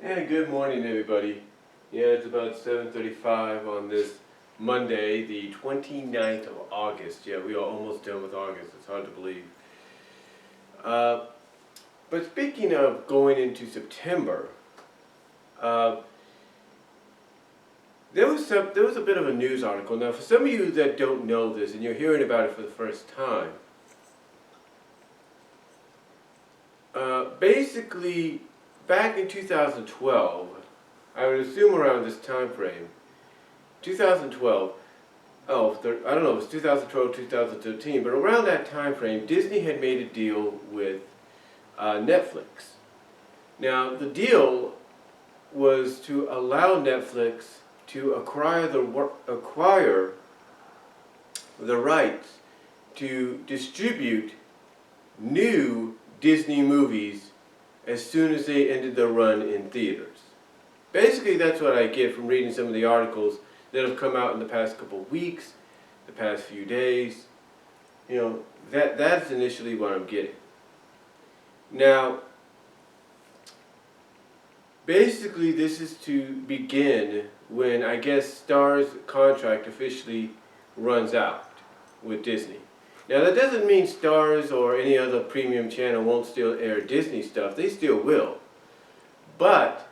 Yeah, good morning everybody. Yeah, it's about 7:35 on this Monday, the 29th of August. Yeah, we are almost done with August. It's hard to believe. Uh, but speaking of going into September, uh, there was a bit of a news article. Now, for some of you that don't know this and you're hearing about it for the first time, basically back in 2012, I would assume around this time frame, 2012. I don't know, it was 2012, 2013, but around that time frame, Disney had made a deal with Netflix. Now, the deal was to allow Netflix to acquire the rights to distribute new Disney movies as soon as they ended their run in theaters. Basically, that's what I get from reading some of the articles that have come out in the past couple of weeks, the past few days. You know, that's initially what I'm getting. Now, basically this is to begin when I guess Star's contract officially runs out with Disney. Now that doesn't mean Starz or any other premium channel won't still air Disney stuff. They still will. But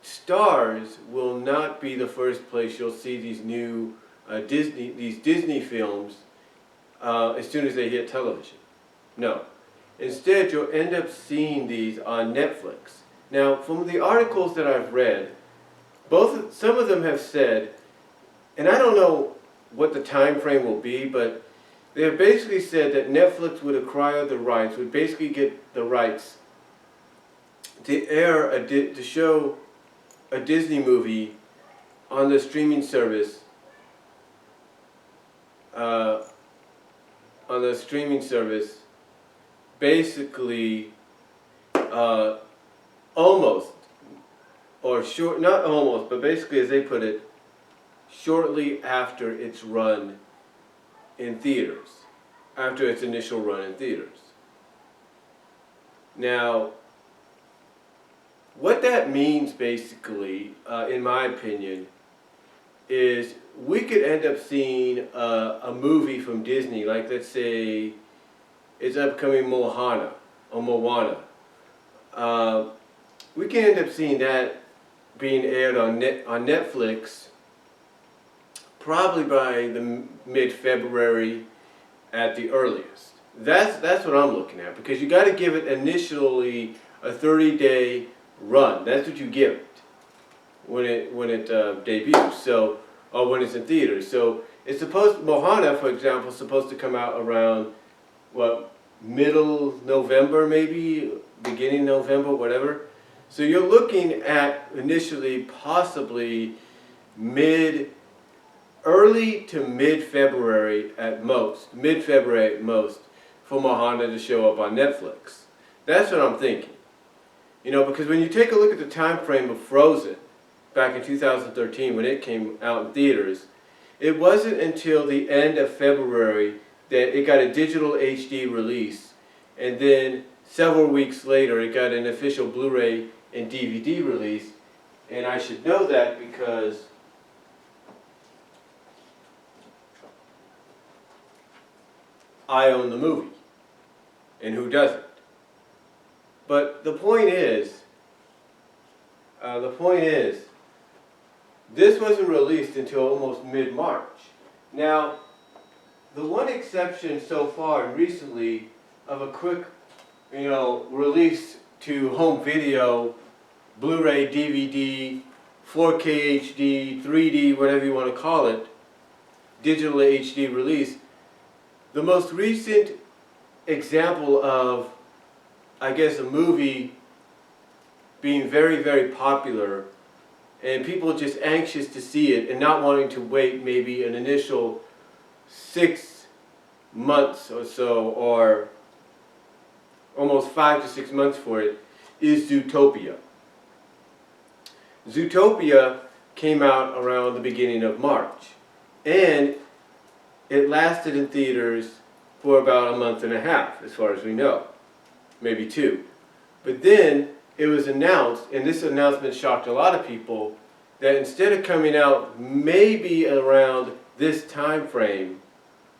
Starz will not be the first place you'll see these new Disney films as soon as they hit television. No. Instead, you'll end up seeing these on Netflix. Now, from the articles that I've read, some of them have said, and I don't know what the time frame will be, but they have basically said that Netflix would acquire the rights, would basically get the rights to show a Disney movie on the streaming service, basically almost, or short, not almost, but basically as they put it, shortly after its run in theaters, after its initial run in theaters. Now, what that means basically, in my opinion, is we could end up seeing a movie from Disney, like let's say it's upcoming Moana. We can end up seeing that being aired on Netflix probably by the mid-February at the earliest. That's what I'm looking at, because you got to give it initially a 30-day run. That's what you give it when it debuts. So, or when it's in theaters. So it's Moana, for example, is supposed to come out around middle November, maybe beginning November, whatever. So you're looking at initially possibly early to mid-February at most, for Moana to show up on Netflix. That's what I'm thinking. You know, because when you take a look at the time frame of Frozen, back in 2013 when it came out in theaters, it wasn't until the end of February that it got a digital HD release, and then several weeks later it got an official Blu-ray and DVD release. And I should know that because I own the movie, and who doesn't? But the point is, this wasn't released until almost mid-March. Now, the one exception so far and recently of a quick, release to home video, Blu-ray, DVD, 4K HD, 3D, whatever you want to call it, digital HD release, the most recent example of, I guess, a movie being very, very popular and people just anxious to see it and not wanting to wait maybe an initial 6 months or so, or almost 5 to 6 months for it, is Zootopia. Zootopia came out around the beginning of March, and it lasted in theaters for about a month and a half, as far as we know, maybe 2. But then it was announced, and this announcement shocked a lot of people, that instead of coming out maybe around this time frame,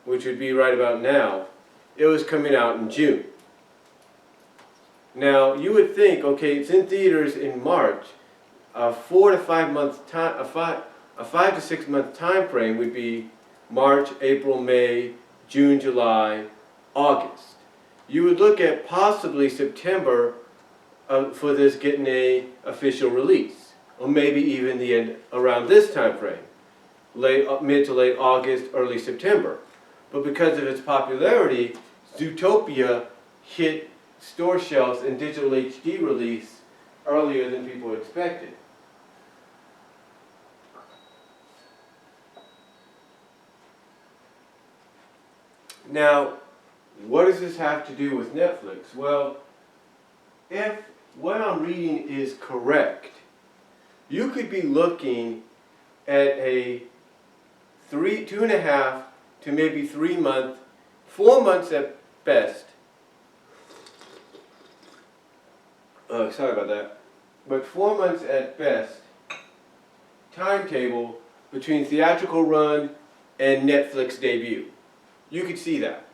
which would be right about now, it was coming out in June. Now, you would think, okay, it's in theaters in March, a 4 to 5 month time, a 5 to 6 month time frame would be March, April, May, June, July, August. You would look at possibly September for this getting a official release, or maybe even the end around this time frame, mid to late August, early September. But because of its popularity, Zootopia hit store shelves and digital HD release earlier than people expected. Now, what does this have to do with Netflix? Well, if what I'm reading is correct, you could be looking at a 2.5 to maybe 3 month, 4 months at best. Sorry about that. But 4 months at best timetable between theatrical run and Netflix debut. You could see that.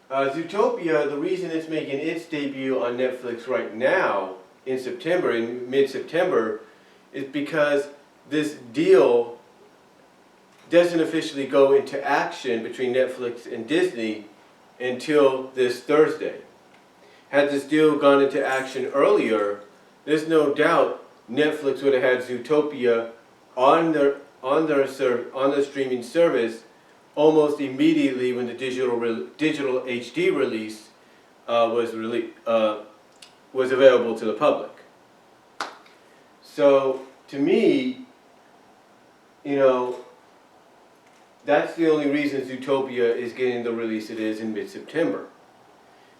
Zootopia, the reason it's making its debut on Netflix right now in September, in mid-September, is because this deal doesn't officially go into action between Netflix and Disney until this Thursday. Had this deal gone into action earlier, there's no doubt Netflix would have had Zootopia on their streaming service almost immediately when the digital HD release was available to the public. So to me, you know, that's the only reason Zootopia is getting the release it is in mid-September.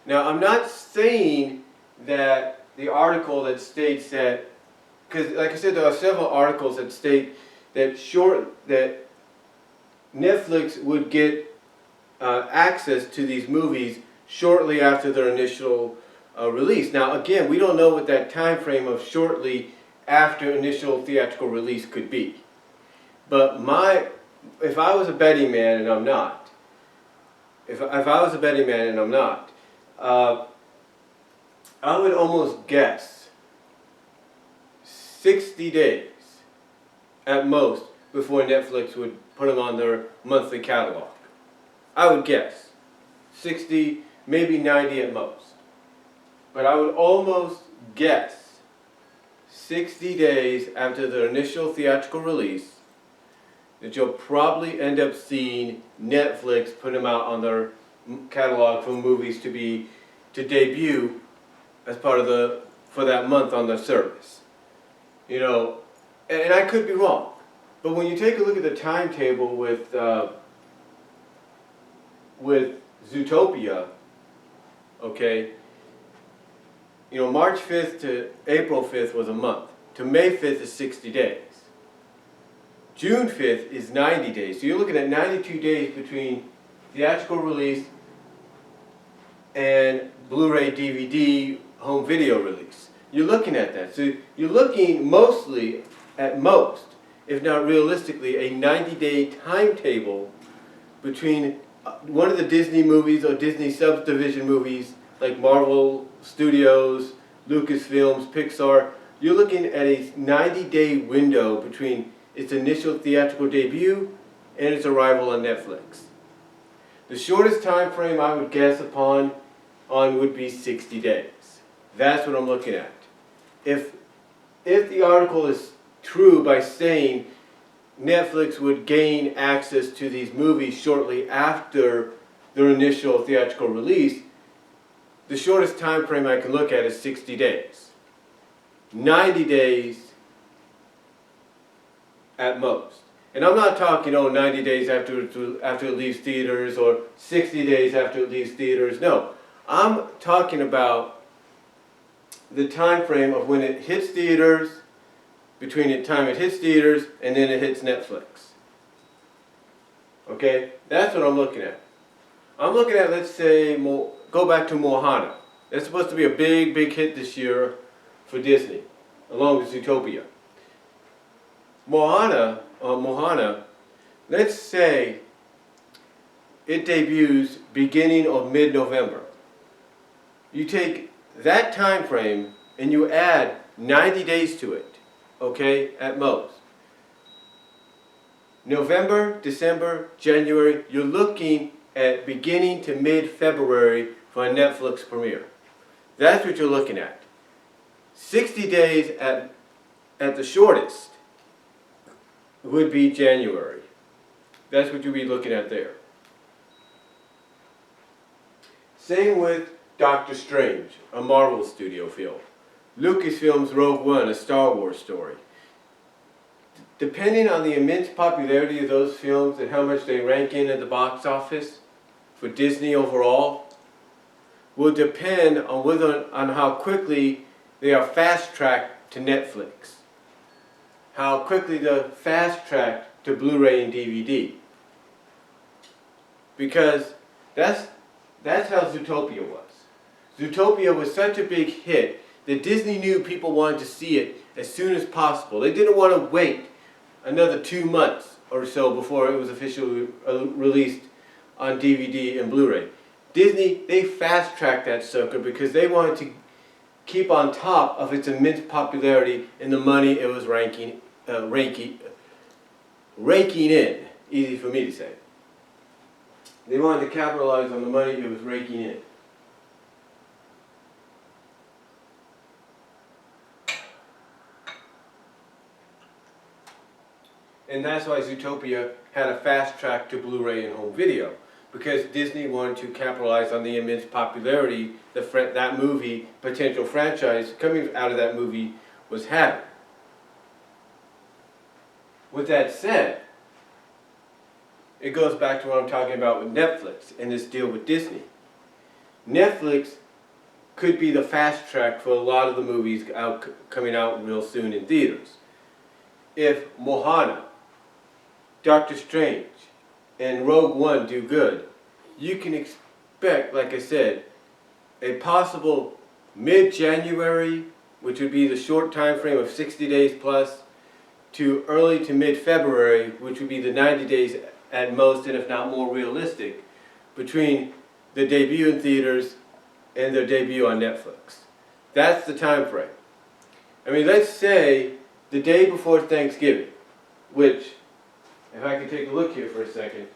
Now, I'm not saying that the article that states that, because like I said, there are several articles that state that Netflix would get access to these movies shortly after their initial release. Now, again, we don't know what that time frame of shortly after initial theatrical release could be. But if I was a betting man, and I'm not, if I was a betting man and I'm not, I would almost guess 60 days at most before Netflix would put them on their monthly catalog. I would guess 60, maybe 90 at most. But I would almost guess 60 days after their initial theatrical release that you'll probably end up seeing Netflix put them out on their catalog for movies to debut as part of for that month on their service. You know, and I could be wrong, but when you take a look at the timetable with Zootopia, okay, you know, March 5th to April 5th was a month. To May 5th is 60 days. June 5th is 90 days. So you're looking at 92 days between theatrical release and Blu-ray, DVD, home video release. You're looking at that. So you're looking mostly, at most, if not realistically, a 90-day timetable between one of the Disney movies or Disney subdivision movies like Marvel Studios, Lucasfilms, Pixar. You're looking at a 90-day window between its initial theatrical debut and its arrival on Netflix. The shortest time frame I would guess upon would be 60 days. That's what I'm looking at. If the article is true by saying Netflix would gain access to these movies shortly after their initial theatrical release, the shortest time frame I can look at is 60 days. 90 days at most. And I'm not talking, 90 days after it leaves theaters or 60 days after it leaves theaters. No, I'm talking about the time frame of when it hits theaters, between the time it hits theaters and then it hits Netflix. Okay, that's what I'm looking at. I'm looking at, let's say, go back to Moana. That's supposed to be a big, big hit this year for Disney, along with Zootopia. Moana, let's say it debuts beginning of mid-November. You take that time frame and you add 90 days to it, okay, at most. November, December, January, you're looking at beginning to mid-February for a Netflix premiere. That's what you're looking at. 60 days at the shortest would be January. That's what you'll be looking at there. Same with Doctor Strange, a Marvel Studio film. Lucasfilm's Rogue One, a Star Wars story. Depending on the immense popularity of those films and how much they rank in at the box office for Disney overall, will depend on how quickly they are fast-tracked to Netflix. How quickly they're fast-tracked to Blu-ray and DVD. Because that's how Zootopia was. Zootopia was such a big hit that Disney knew people wanted to see it as soon as possible. They didn't want to wait another 2 months or so before it was officially released on DVD and Blu-ray. Disney, they fast-tracked that sucker because they wanted to keep on top of its immense popularity and the money it was raking in. Easy for me to say. They wanted to capitalize on the money it was raking in. And that's why Zootopia had a fast track to Blu-ray and home video, because Disney wanted to capitalize on the immense popularity that movie, potential franchise coming out of that movie, was having. With that said, it goes back to what I'm talking about with Netflix and this deal with Disney. Netflix could be the fast track for a lot of the movies coming out real soon in theaters. If Moana, Doctor Strange, and Rogue One do good, you can expect, like I said, a possible mid-January, which would be the short time frame of 60 days plus, to early to mid-February, which would be the 90 days at most, and if not more realistic, between the debut in theaters and their debut on Netflix. That's the time frame. I mean, let's say the day before Thanksgiving, which, if I could take a look here for a second.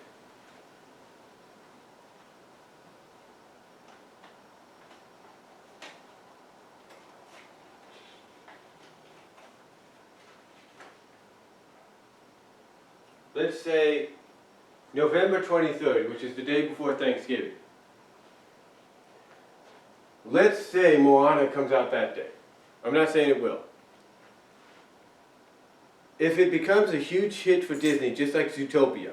Let's say November 23rd, which is the day before Thanksgiving. Let's say Moana comes out that day. I'm not saying it will. If it becomes a huge hit for Disney, just like Zootopia,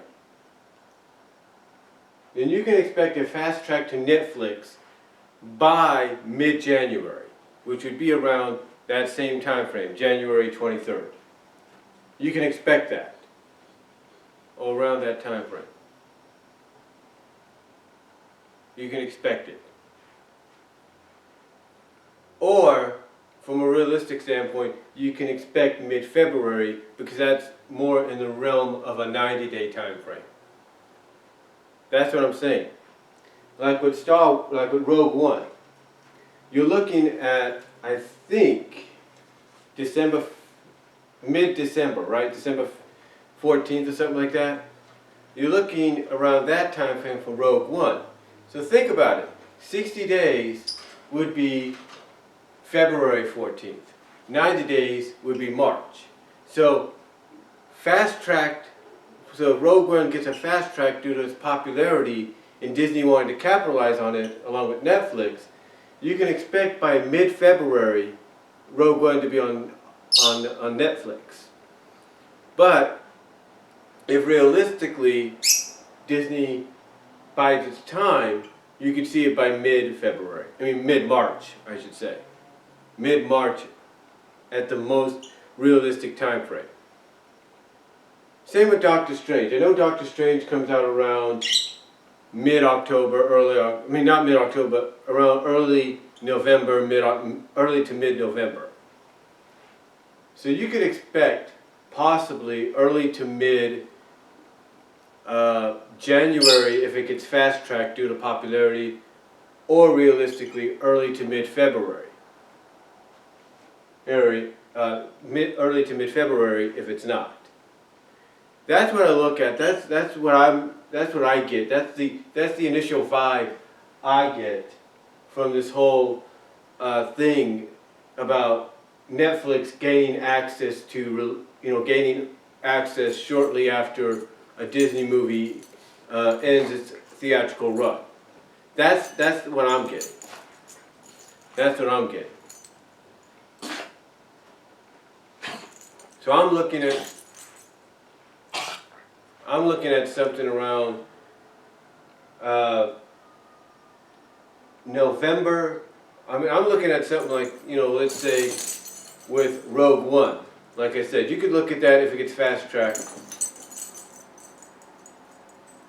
then you can expect a fast track to Netflix by mid-January, which would be around that same time frame, January 23rd. You can expect that, or around that time frame. You can expect it. Or, from a realistic standpoint, you can expect mid-February, because that's more in the realm of a 90-day time frame. That's what I'm saying. Like with Rogue One, you're looking at, I think, mid-December, right? December 14th or something like that. You're looking around that time frame for Rogue One. So think about it. 60 days would be February 14th. 90 days would be March. So fast-tracked, so Rogue One gets a fast track due to its popularity and Disney wanted to capitalize on it along with Netflix. You can expect by mid-February Rogue One to be on Netflix. But if realistically Disney bides its time, you could see it by mid-February. I mean mid-March, I should say. Mid-March at the most realistic time frame. Same with Doctor Strange. I know Doctor Strange comes out around mid-October, not mid-October, but around early November, early to mid-November. So you could expect possibly early to mid January if it gets fast-tracked due to popularity, or realistically early to mid-February. Early to mid-February if it's not. That's what I look at. That's what I get. That's the initial vibe I get from this whole thing about Netflix gaining access to, gaining access shortly after a Disney movie ends its theatrical run. That's what I'm getting. That's what I'm getting. So I'm looking at something around November. I mean, I'm looking at something like, let's say with Rogue One. Like I said, you could look at that if it gets fast-tracked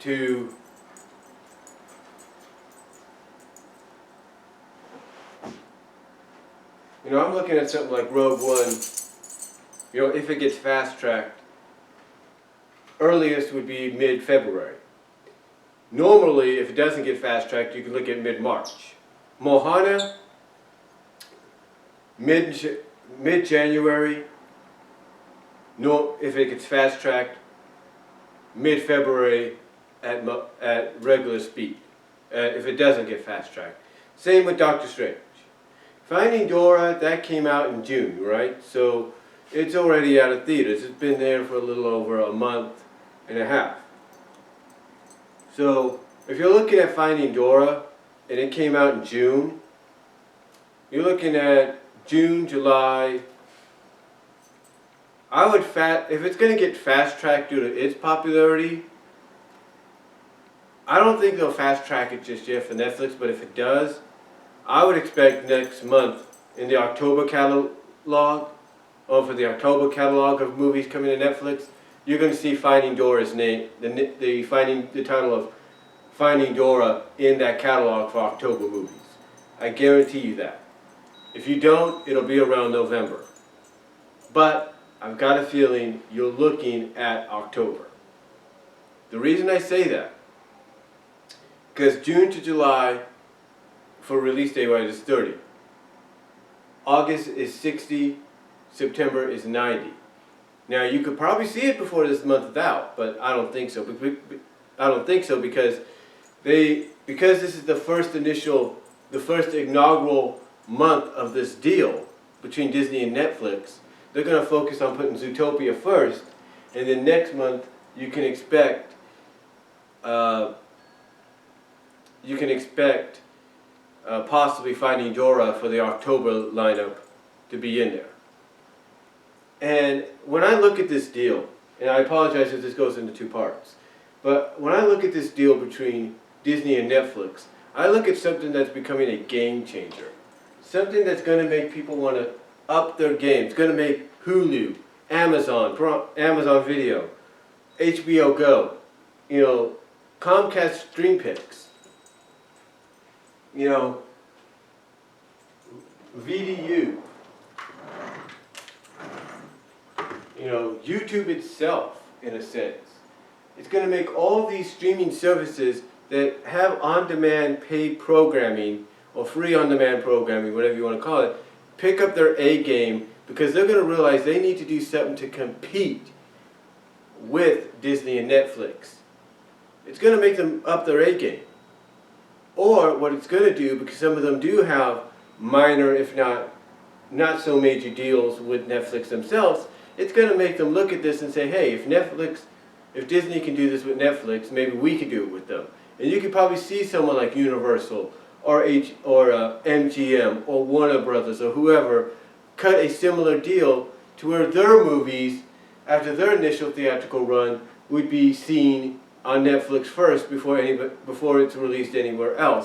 to I'm looking at something like Rogue One, if it gets fast-tracked, earliest would be mid-February. Normally, if it doesn't get fast-tracked, you can look at mid-March. Moana, mid-January. No, if it gets fast-tracked, mid-February at regular speed. If it doesn't get fast-tracked. Same with Doctor Strange. Finding Dora, that came out in June, right? So it's already out of theaters. It's been there for a little over a month and a half. So if you're looking at Finding Dora and it came out in June, you're looking at June, July. If it's going to get fast-tracked due to its popularity, I don't think they'll fast-track it just yet for Netflix, but if it does, I would expect next month in the October catalog, or for the October catalog of movies coming to Netflix, you're going to see Finding Dora's name, the title of Finding Dora in that catalog for October movies. I guarantee you that. If you don't, it'll be around November. But I've got a feeling you're looking at October. The reason I say that, because June to July for release date wise is 30. August is 60, September is 90. Now you could probably see it before this month is out, but I don't think so. I don't think so because this is the first inaugural month of this deal between Disney and Netflix. They're going to focus on putting Zootopia first, and then next month you can expect possibly Finding Dora for the October lineup to be in there. And when I look at this deal, and I apologize if this goes into two parts, but when I look at this deal between Disney and Netflix, I look at something that's becoming a game changer. Something that's going to make people want to up their game. It's going to make Hulu, Amazon Video, HBO Go, Comcast StreamPix, VDU, YouTube itself, in a sense. It's going to make all these streaming services that have on-demand paid programming, or free on-demand programming, whatever you want to call it, pick up their A game, because they're going to realize they need to do something to compete with Disney and Netflix. It's going to make them up their A game. Or what it's going to do, because some of them do have minor, if not so major deals with Netflix themselves, it's going to make them look at this and say, hey, if Disney can do this with Netflix, maybe we can do it with them. And you could probably see someone like Universal or MGM or Warner Brothers or whoever cut a similar deal to where their movies, after their initial theatrical run, would be seen on Netflix first before it's released anywhere else.